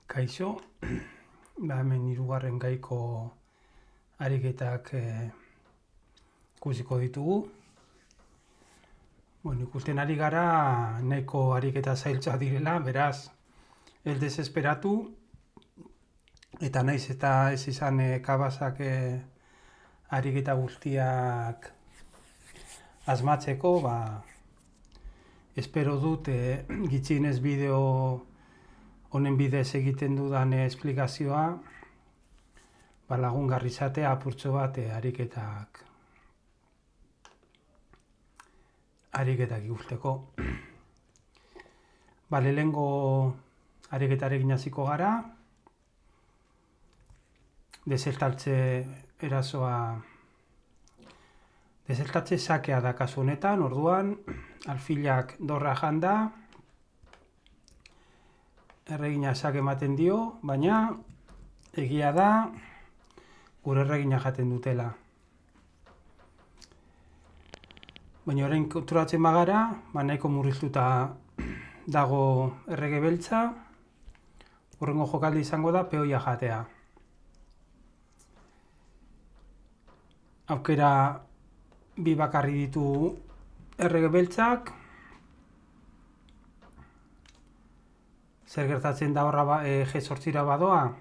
Kaixo, hemen hirugarren gaiko ariketak ikusiko ditugu. Ikusten ari gara nahiko ariketa zailtza direla, beraz, ez desesperatu, eta naiz eta ez izan kabazak ariketa guztiak asmatzeko, espero dut gitxienez bideo honen bidez egiten dudan esplikazioa lagungarri izatea apurtxo bat ariketak ikusteko. Lehenengo ariketarekin hasiko gara. Desertatze sakea da kasu honetan, orduan alfilak dorra janda, erregina sake ematen dio, baina egia da gure erregina jaten dutela. Baina orain konturatzen bagara, nahiko murriztuta dago errege beltza, hurrengo jokaldi izango da peoia jatea. Aukera bi bakarri ditu errege beltzak. Zer gertatzen da horra G8 badoa?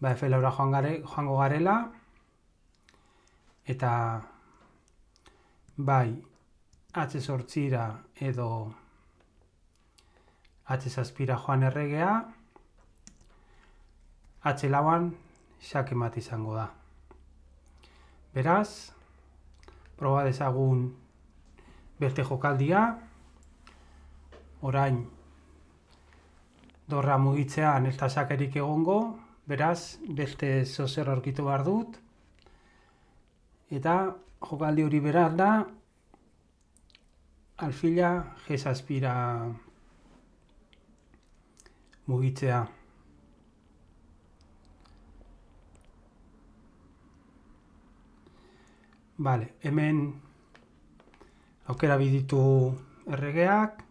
F4 joango garela, eta bai H8 edo H7 joan erregea, H4an xake mat izango da. Beraz, proba dezagun beste jokaldia. Orain, dorra mugitzean ez da sakerik egongo, beraz, beste zozer aurkitu behar dut. Eta jokaldi hori beraz da, alfila G7 mugitzea. Hemen aukera biditu erregeak,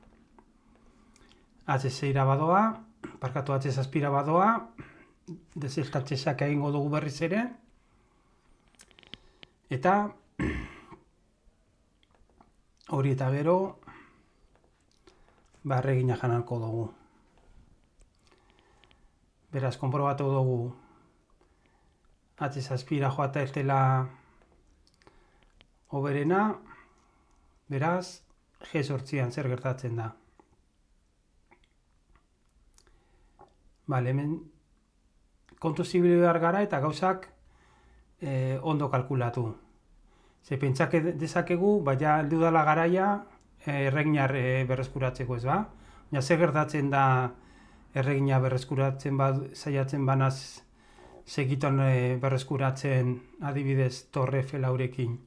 H6 badoa, H7 badoa, desertatze sakea egingo dugu berriz ere, eta hori eta gero erregina janalko dugu. Beraz, konprobatu dugu H7 joata ez dela hoberena, beraz, G8an zer gertatzen da. Hemen kontu zibili behar gara eta gauzak ondo kalkulatu. Ze pentsak dezakegu, baina heldu dela garaia erreginar berreskuratzeko, ez ba? Baina zer gertatzen da erregina berreskuratzen saiatzen banaz segiton berreskuratzen adibidez torre F4rekin.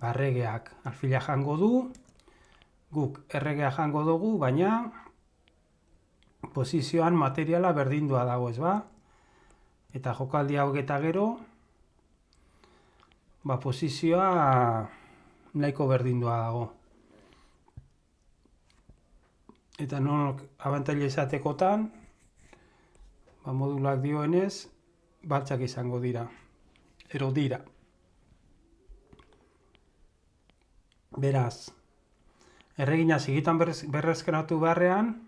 Erregeak alfila jango du, guk erregea jango dugu, baina posizioan materiala berdindua dago, ez ba? Eta jokaldi hau eta gero, posizioa nahiko berdindua dago. Eta nonok abantaila izatekotan, modulak dioenez, baltzak izango dira. Ero dira. Beraz, erregina sigitan berrezkenatu beharrean,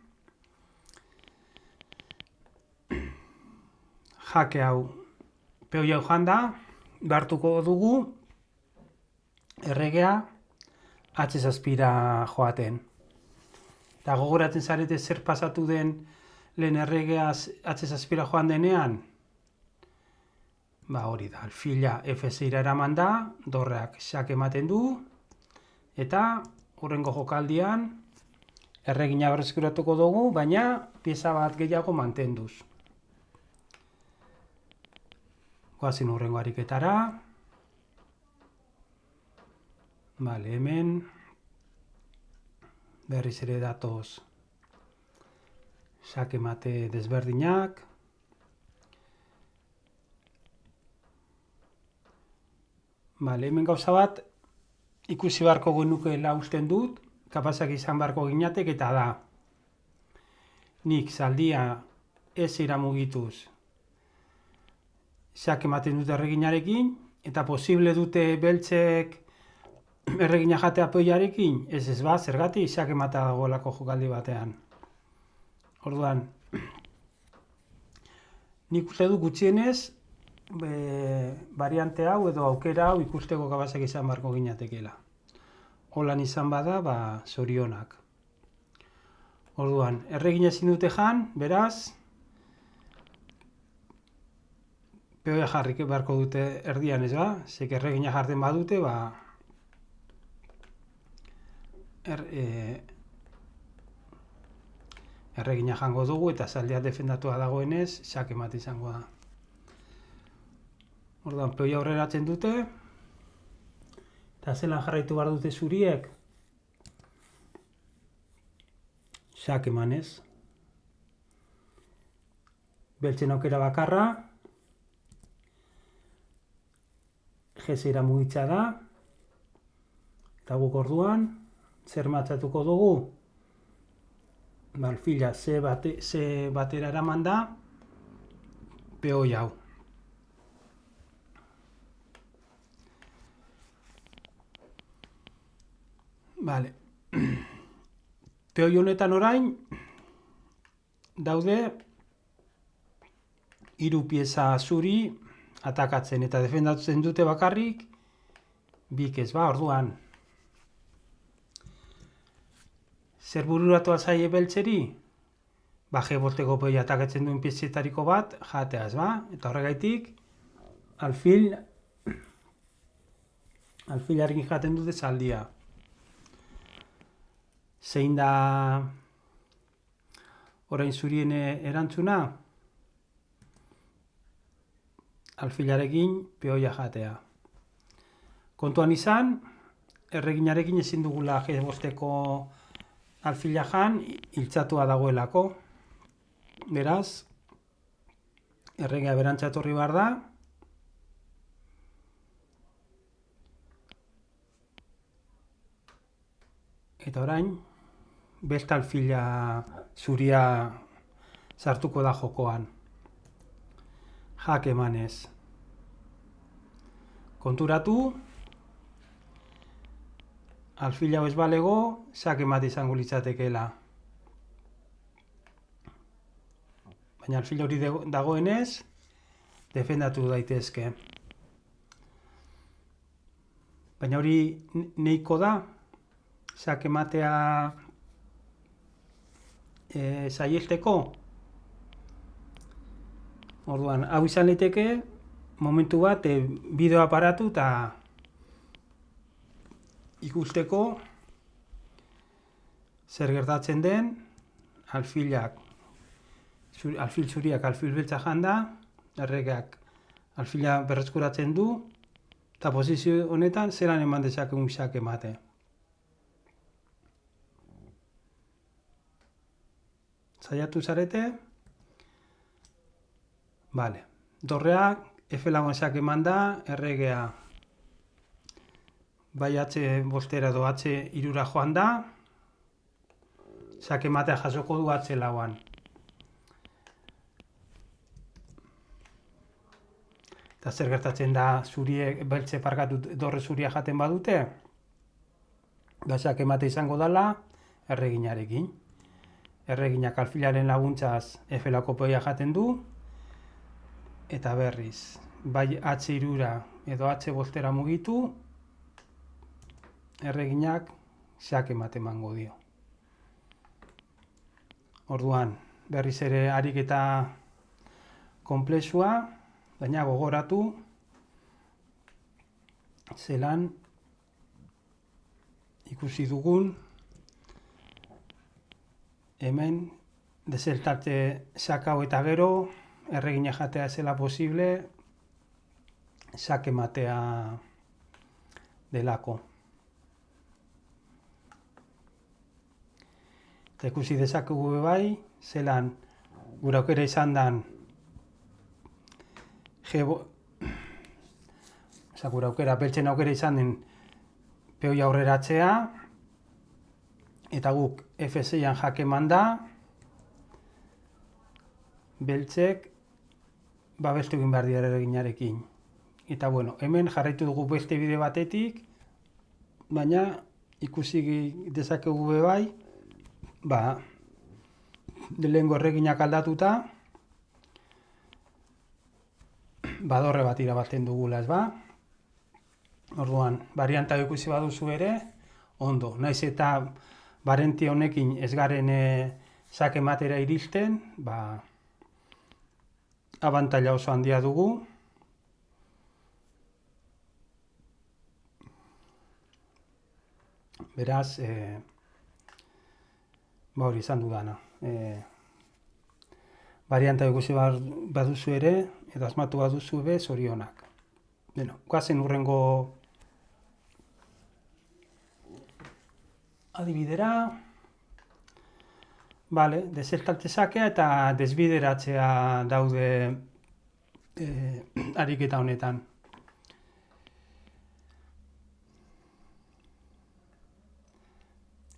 jake hau peoia janda, behartuko dugu erregea H7 joaten. Eta gogoratzen zarete zer pasatu den lehen erregea H7 joan denean? Hori da, alfila F6 eraman da, dorreak xake ematen du, eta hurrengo jokaldian erregina berreskuratuko dugu, baina pieza bat gehiago mantenduz. Goazen hurrengo ariketara. Hemen berriz ere datoz xake mate desberdinak. Hemen gauza bat ikusi beharko genukeela usten dut, kapazak izan beharko ginatek, eta da nik zaldia ez iramugituz xake ematen dute erreginarekin, eta posible dute beltzek erregina jatea peoiarekin, ez ba, zergatik xake mata dagoelako jokaldi batean. Orduan, nik uste du gutxienez, variante hau edo aukera hau ikusteko gabazak izan barko ginatekela. Holan izan bada, zorionak. Orduan, erregina ezin dute jan, beraz, peoia jarrik beharko dute erdian, ez ba? Zek erregina jarten badute, erregina jango dugu eta zaldia defendatua dagoenez, xake mate izango da. Orduan, peoia aurreratzen dute, eta zelan jarraitu behar dute zuriek, xake emanez. Beltzen aukera bakarra, jezeira mugitza da, eta guk orduan, zer matzatuko dugu? Alfila ze batera eraman da, peoia hau. Vale. Peoi honetan orain daude 3 pieza zuri atakatzen eta defendatzen dute bakarrik bik, ez ba, orduan. Zer bururatu zaie beltzeri? Je bosteko peoia atakatzen duen piezetariko bat jatea, ez ba? Eta horregaitik alfilarekin jaten dute zaldia. Zein da orain zurien erantzuna? Alfilarekin peoia jatea. Kontuan izan, erreginarekin ezin dugula bosteko alfila jan, hiltzatua dagoelako. Beraz, erregea berantza etorri behar da. Eta orain, beste alfila zuria sartuko da jokoan. Jake emanez. Konturatu, alfila hau ez balego, xake mate izango litzatekeela. Baina alfila hori dagoenez, defendatu daitezke. Baina hori neiko da, xake matea saiesteko. Orduan, hau izan liteke, momentu bat bideo aparatu eta ikusteko zer gertatzen den, alfil zuriak alfil beltza janda, erregeak alfila berreskuratzen du, eta posizio honetan zelan eman dezakegun xake mate. Zaiatu zarete? Vale. Dorreak F-lagoan xake eman da, erregea bai H bostera edo H irura joan da, xake matea jasoko du H lauan. Eta zer gertatzen da zuriek beltze parkatu dorre zuria jaten badute? Xake mate izango dela erreginarekin. Erreginak alfilaren laguntzaz F-lako peoia jaten du, eta berriz, bai H irura edo H bostera mugitu, erreginak xake mate emango dio. Orduan, berriz ere ariketa konplexua, baina gogoratu zelan ikusi dugun hemen desertate xakau eta gero erregina jatea zela posible xake matea delako. Eta ikusi dezakegu bai, zelan gure aukera izan dan gure aukera, beltzen aukera izan den peoia aurreratzea, eta guk F6an jake eman da, beltzek babestu egin behar dira erreginarekin. Eta bueno, hemen jarraitu dugu beste bide batetik, baina ikusi dezakegu be bai, lehengo erreginak aldatuta, dorre bat irabazten dugula, ez ba? Orduan, varianta ikusi baduzu ere, ondo. Naiz eta variante honekin ez garen sake matera iristen, abantaila oso handia dugu. Beraz, hori izan dudana. Varianta ikusi baduzu ere, edo asmatu baduzu be, zorionak. Beno, guazen hurrengo adibidera. Bale, deseltalte sakea eta desbideratzea daude ariketa honetan.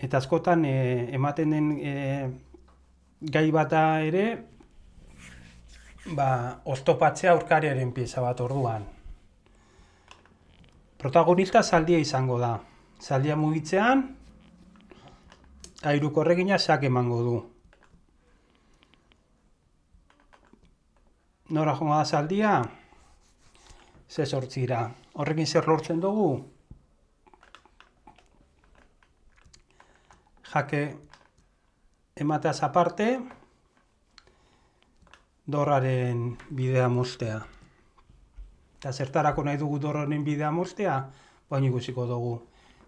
Eta askotan ematen den gai bata ere, oztopatzea aurkariaren pieza bat orduan. Protagonista zaldia izango da. Zaldia mugitzean, airuko erregina sake emango du. Nora joango da zaldia? Ze zortzira. Horrekin zer lortzen dugu? Jake emateaz aparte, dorraren bidea moztea. Eta zertarako nahi dugu dorraren bidea moztea, baina ikusiko dugu.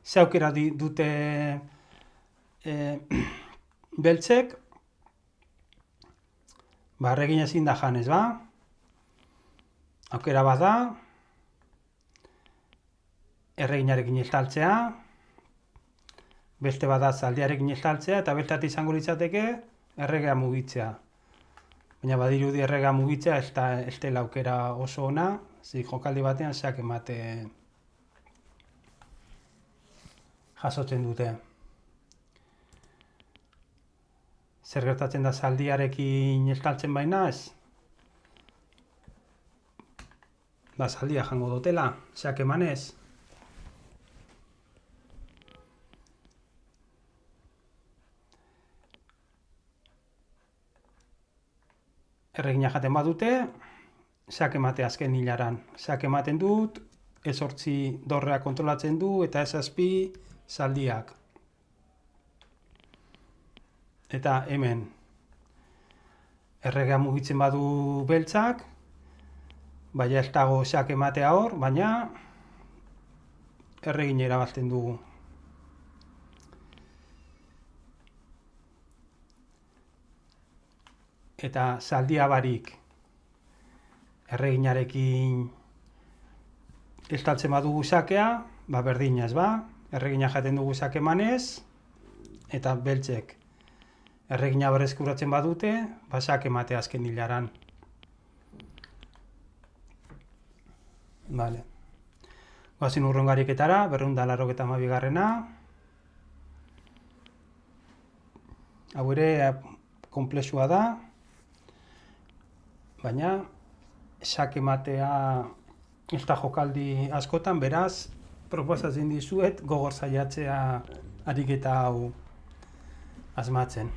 Ze aukera dute beltzek, erregina ezin da jan, ez ba? Aukera bat da, erreginarekin estaltzea, beste bat da zaldiarekin estaltzea, eta bertatik izango litzateke erregea mugitzea. Baina badirudi erregea mugitzea ez dela aukera oso ona, jokaldi batean sake mate jasotzen dute. Zer gertatzen da zaldiarekin estaltzen baina ez? Zaldia jango dutela, sake emanez. Erregina jaten badute, sake mate azken hilaran. Sake ematen dut, ez-8 dorrea kontrolatzen du, eta ez-7 zaldiak. Eta hemen, erregea mugitzen badu beltzak, baina ez dago sake matea hor, baina erregina irabazten dugu. Eta zaldia barik erreginarekin estaltzen badugu sakea, berdina ez ba, erregina jaten dugu sake emanez, eta beltzek erregina berreskuratzen badute, sake mate azken hilaran. Vale. Goazen hurrengo ariketara, 292. Hau ere konplexua da, baina sake matea ez da jokaldi askotan, beraz, proposatzen dizuet gogor saiatzea ariketa hau asmatzen.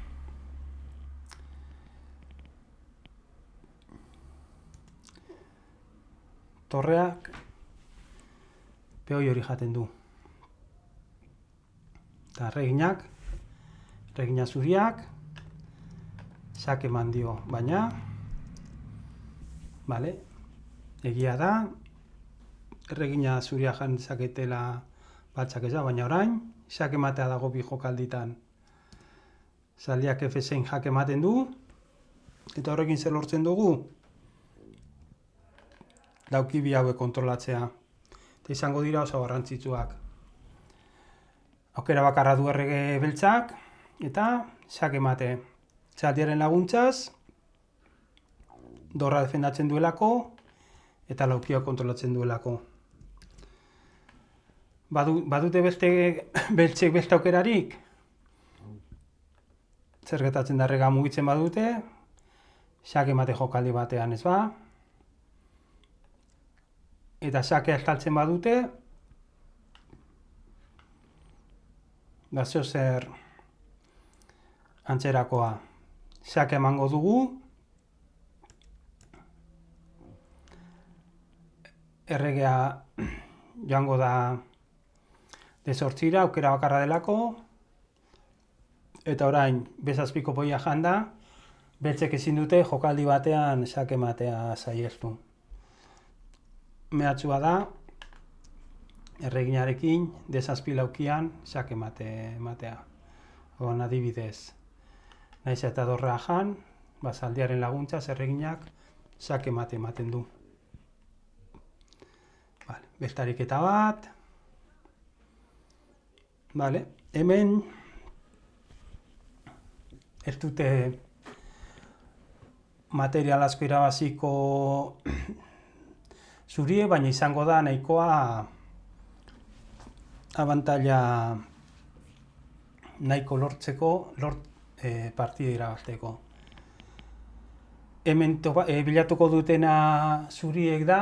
Torreak peoi hori jaten du. Eta erregina zuriak, sake eman dio, baina, egia da, erregina zuria jan zaketela batzak ez da, baina orain, sake matea dago bi jokalditan. Zaldiak F6 jake ematen du, eta horrekin zer lortzen dugu, dauki bi hauek kontrolatzea. Eta izango dira oso garrantzitsuak. Aukera bakarra du errege beltzak, eta sake mate. Zaldiaren laguntzaz, dorra defendatzen duelako, eta laukioa kontrolatzen duelako. Badute beltzek beste aukerarik? Zer gertatzen da errega mugitzen badute, xake mate jokaldi batean, ez ba? Eta xakea estaltzen badute, zeo zer antzerakoa. Xake emango dugu, erregea joango da D8, aukera bakarra delako, eta orain bezazpiko poia janda, beltzek ezin dute jokaldi batean xake matea saiestu. Mehatxua da, erreginarekin D7 laukian xake matea. Oan adibidez, naiz eta dorrea jan, zaldiaren laguntzaz erreginak xake mate ematen du. Beste ariketa bat. Hemen ez dute material asko irabaziko zurie, baina izango da nahikoa abantaila nahiko lortzeko, partida irabazteko. Hemen bilatuko dutena zuriek da,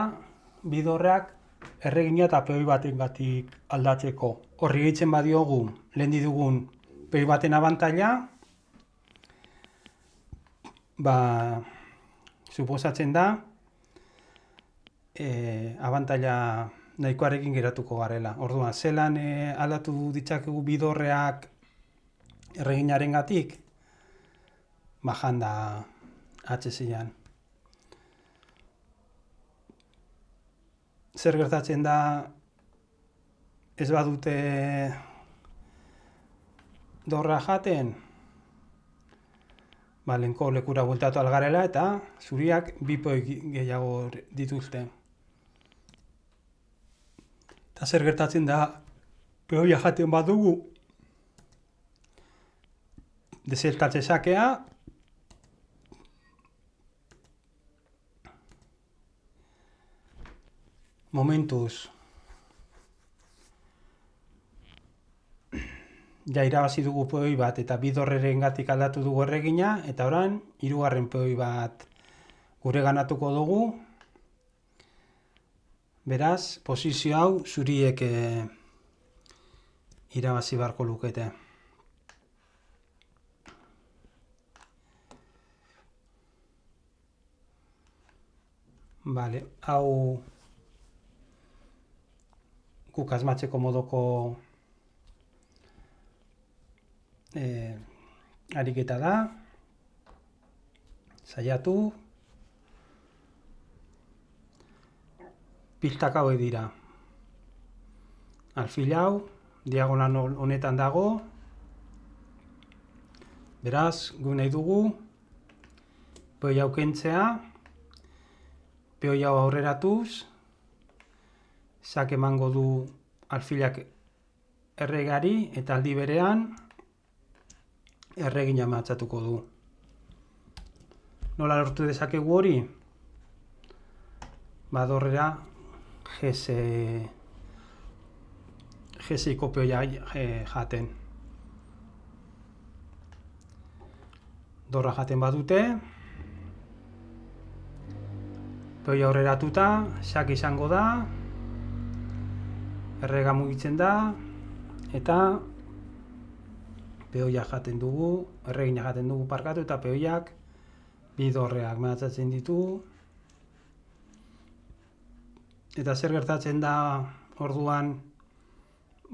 bidorrak erregina eta peoi batengatik aldatzeko. Horri gehitzen badiogu, lehen dugun peoi baten abantaila, suposatzen da, abantaila nahikoarekin geratuko garela. Orduan, zelan aldatu ditzakegu bidorreak erreginaren gatik, janda HC-an. Zer gertatzen da ez badute dorra jaten, lehenko lekura bueltatu algarela eta zuriak bi peoi gehiago dituzte. Eta zer gertatzen da peoia jaten badugu, dezeltatze xakea, momentuz ja irabazi dugu peoi bat eta bidorreren gatik aldatu dugu erregina, eta orain, 3. peoi bat gure ganatuko dugu. Beraz, posizio hau zuriek irabazi beharko lukete. Hau guk asmatzeko modoko ariketa da. Saiatu. Pistak hauek dira. Alfil hau, diagonal honetan dago. Beraz, gu nahi dugu peoi hau kentzea, peoi hau aurreratuz, xake emango du alfilak erregari eta aldi berean erregina matzatuko du. Nola lortu dezakegu hori? Dorrera G6ko peoia jaten. Dorra jaten badute, peoia aurreratuta, xake izango da, errega mugitzen da, eta peoia jaten dugu, erregina jaten dugu parkatu, eta peoiak bidorreak mehatzatzen ditu. Eta zer gertatzen da orduan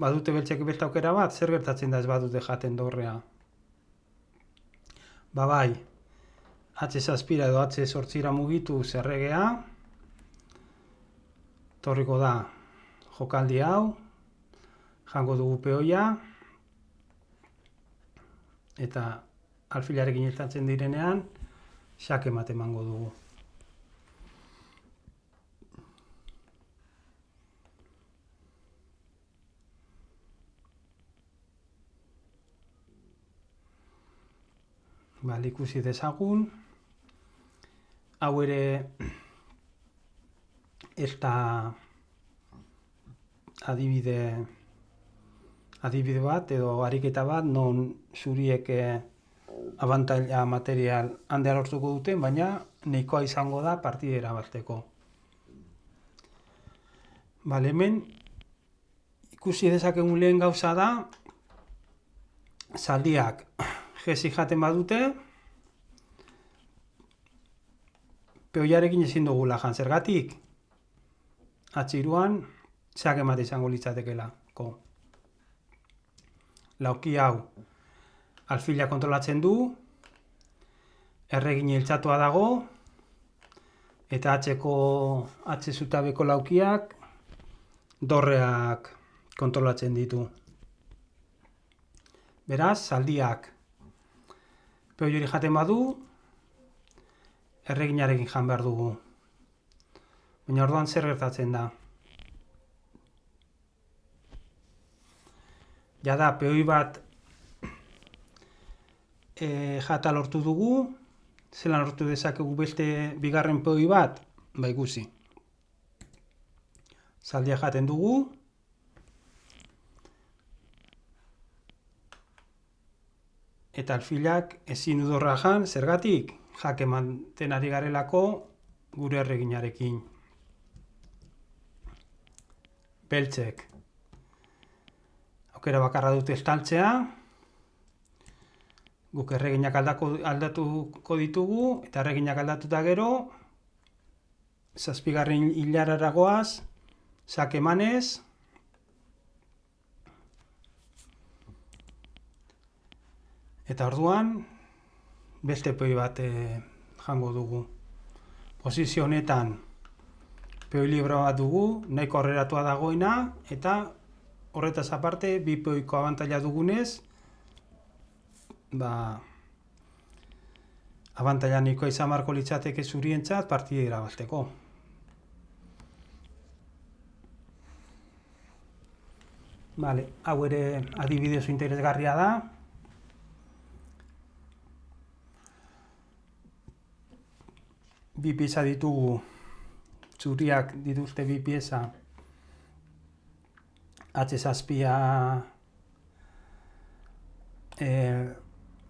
badute beltzek beste aukera bat, zer gertatzen da ez badute jaten dorrea? H7 edo H8 mugitu zerregea, torriko da jokaldi hau, jango dugu peoia, eta alfilarekin irtatzen direnean, xake mate emango dugu. Ikusi dezagun, hau ere ez da adibide bat edo ariketa bat non zuriek abantaila material handia lortuko duten, baina nahikoa izango da partida irabazteko. Bale, hemen ikusi dezakegun lehen gauza da, zaldiak gesi jaten badute, peoiarekin ezin dugula jan. Zergatik, atxiruan, zeak emate izango litzatekelako. Lauki hau, alfila kontrolatzen du, erregin hiltzatua dago, eta atxe zutabeko laukiak dorreak kontrolatzen ditu. Beraz, zaldiak peoi hori jaten badu, erreginarekin jan behar dugu. Baina orduan zer gertatzen da? Jada, peoi bat jata lortu dugu, zelan lortu dezakegu beste bigarren peoi bat? Ba ikusi. Zaldia jaten dugu, eta alfilak ezin du dorra jan, zergatik? Jake manten ari garelako gure erreginarekin. Beltzek aukera bakarra dute estaltzea, guk erreginak aldatuko ditugu, eta erreginak aldatuta gero, 7. hilarara goaz, zake emanez, eta orduan beste peoi bat jango dugu. Posizio honetan peoi libre bat dugu, nahiko aurreratua dagoena, eta horretaz aparte, bi peoiko abantaila dugunez, abantaila nahikoa izan beharko litzateke zurientzat partida irabazteko. Vale, hau ere adibide oso interesgarria da. Bi pieza ditugu, zuriak dituzte bi pieza, H7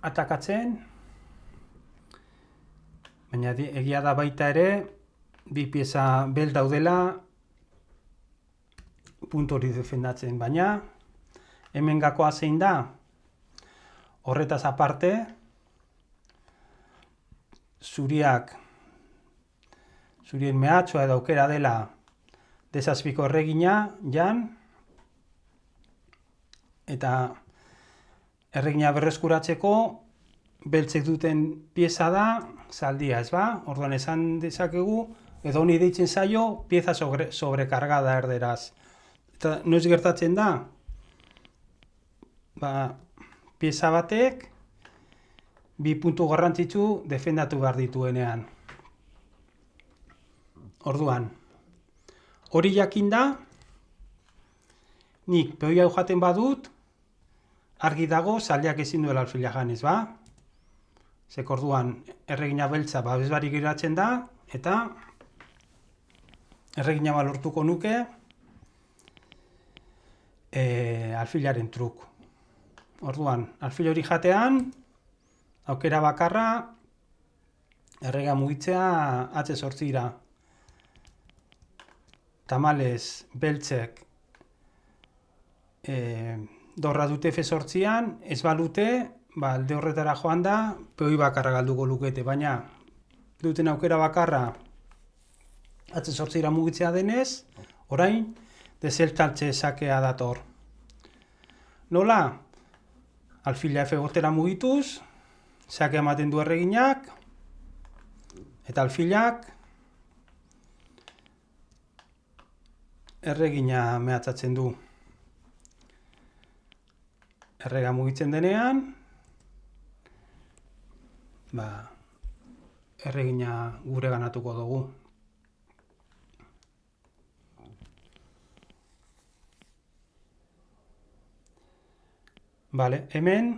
atakatzen, baina egia da baita ere, bi pieza bel daudela puntu hori defendatzen, baina hemen gakoa zein da, horretaz aparte, zurien mehatxoa edo aukera dela desazpiko erregina jan, eta erregina berreskuratzeko beltzek duten pieza da zaldia, ez ba? Orduan esan dezakegu, edo honi deitzen zaio, pieza sobrekargada erderaz. Eta noiz gertatzen da? Pieza batek bi puntu garrantzitsu defendatu behar dituenean. Orduan, hori jakinda, nik peoi hau jaten badut, argi dago zaldiak ezin duela alfila jan, ez ba? Zek orduan erregina beltza babesbarik geratzen da, eta erregina balortuko nuke alfilaren truk. Orduan, alfil hori jatean, aukera bakarra errega mugitzea H8ra. Tamalez beltzek dorra dute F8an, ez balute, alde horretara joan da, peoi bakarra galduko lukete, baina duten aukera bakarra H8ra mugitzea denez, orain, dezeltaltze sakea dator. Nola? Alfila F8ra mugituz, sakea ematen du erreginak, eta alfilak erregina mehatxatzen du. Errega mugitzen denean, erregina gure ganatuko dugu. Hemen,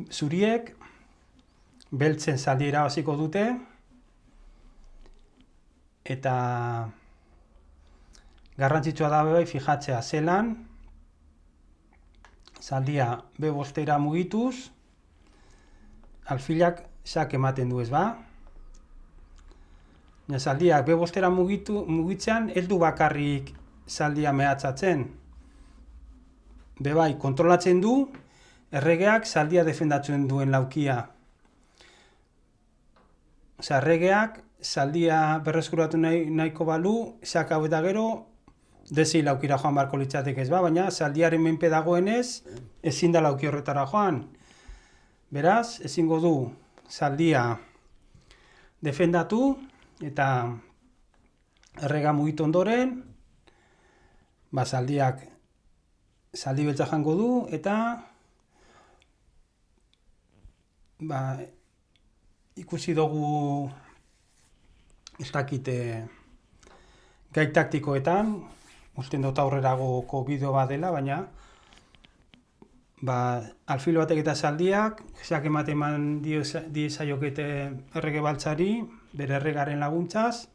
zuriek beltzen zaldi irabaziko dute, eta garrantzitsua da bai fijatzea zelan, zaldia B5era mugituz, alfilak sak ematen du, ez ba? Zaldiak bebostera mugitzean, ez du bakarrik zaldia mehatxatzen. Bebai, kontrolatzen du, erregeak zaldia defendatzen duen laukia. Erregeak zaldia berreskuratu nahiko balu, sak hau eta gero, desi laukira joan barko litzatek, ez ba? Baina zaldiaren menpe dagoenez, ezin da lauki horretara joan. Beraz, ezingo du zaldia defendatu, eta errega mugitu ondoren, zaldi beltza jango du, eta ikusi dugu ez dakite gai taktikoetan, usten dut aurreragoko bideo bat dela, baina alfil batek eta zaldiak, sak ematen diezaiokete errege baltzari, bere erregaren laguntzaz,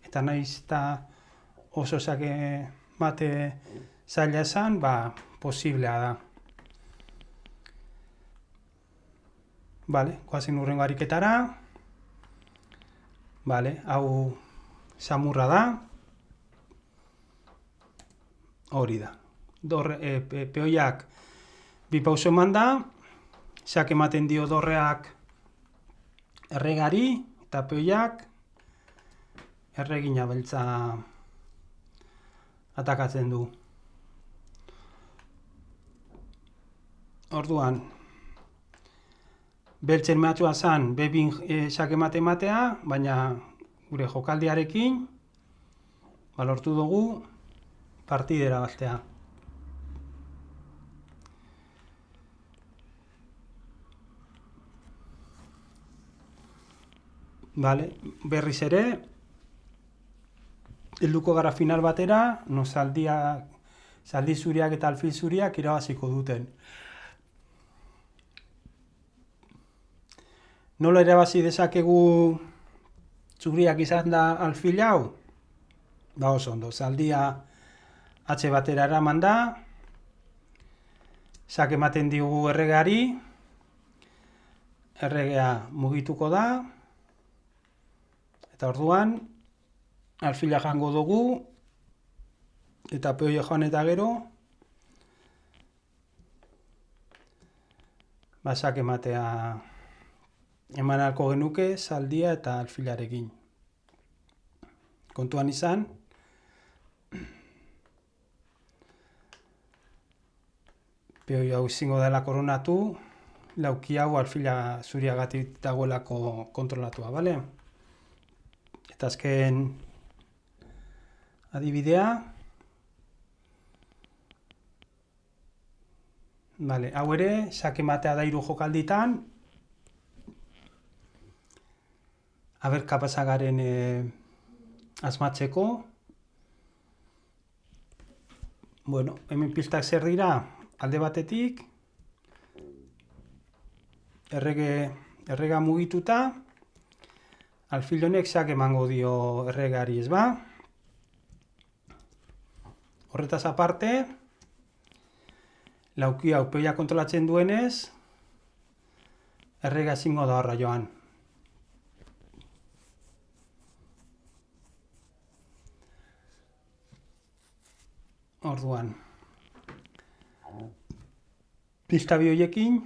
eta nahiz eta oso sak emate zaila esan, posiblea da. Goazen hurrengo ariketara. Hau samurra da. Hori da. Peoiak bi pauso eman da, sak ematen dio dorreak erregari, eta peoiak erregina beltza atakatzen du. Orduan, beltzen mehatxua zan bebin sak ematea, baina gure jokaldiarekin lortu dugu partidera bastea. Berriz ere, helduko gara final batera, no zaldi zuriak eta alfil zuriak irabaziko duten. Nola irabazi dezakegu zuriak izan da alfil hau? Oso ondo, zaldia atxe batera eraman da, sak ematen diogu erregari, erregea mugituko da, eta orduan, alfila jango dugu, eta peoia joan eta gero, sak ematea eman ahalko genuke zaldia eta alfilarekin. Kontuan izan, peoia hau ezingo dela koronatu, lauki hau alfila zuriagatik dagoelako kontrolatua, bale? Eta azken adibidea, hau ere, sak ematea da 3 jokalditan, aber kapazagaren asmatzeko. Hemen pistak zer dira, alde batetik, errega mugituta, alfil honek sak emango dio erregari, ez ba? Horretaz aparte, lauki hau peoia kontrolatzen duenez, errega ezingo da horra joan. Orduan, pista bi horiekin,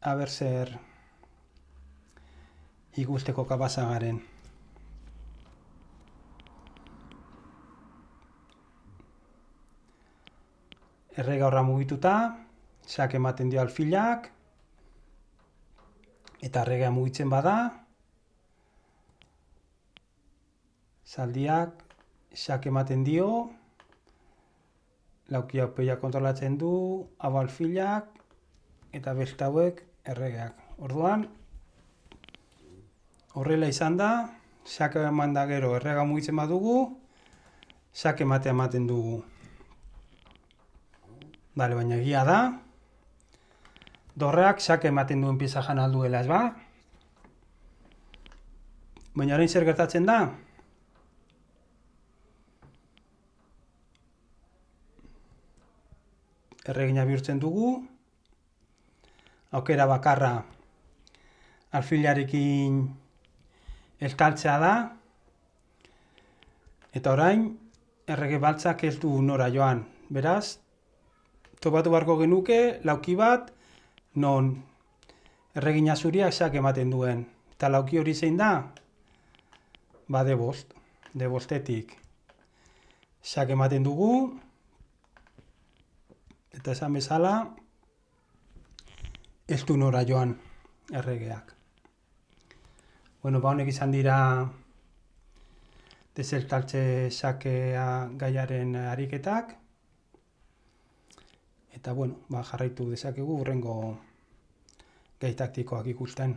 aber zer ikusteko kapazagaren. Errega horra mugituta, sak ematen dio alfilak, eta erregea mugitzen bada, zaldiak sak ematen dio, lauki hau peoia kontrolatzen du, hau alfilak, eta beste hauek erregeak. Orduan, horrela izan da, sak eman da gero errega mugitzen badugu, sak ematen dugu. Baina egia da, dorreak sak ematen duen pieza jan alduela, ez ba? Baina orain zer gertatzen da? Erregina bihurtzen dugu, aukera bakarra alfilarekin estaltzea da, eta orain errege baltzak ez du nora joan. Beraz, topatu beharko genuke lauki bat non erregina zuria xake ematen duen. Eta lauki hori zein da? Ba, de bostetik xake ematen dugu, eta esan bezala ez du nora joan erregeak. Bueno, ba, honek izan dira desertaltze xakea gaiaren ariketak. Eta, bueno, ba, jarraitu dezakegu hurrengo gai taktikoak ikusten.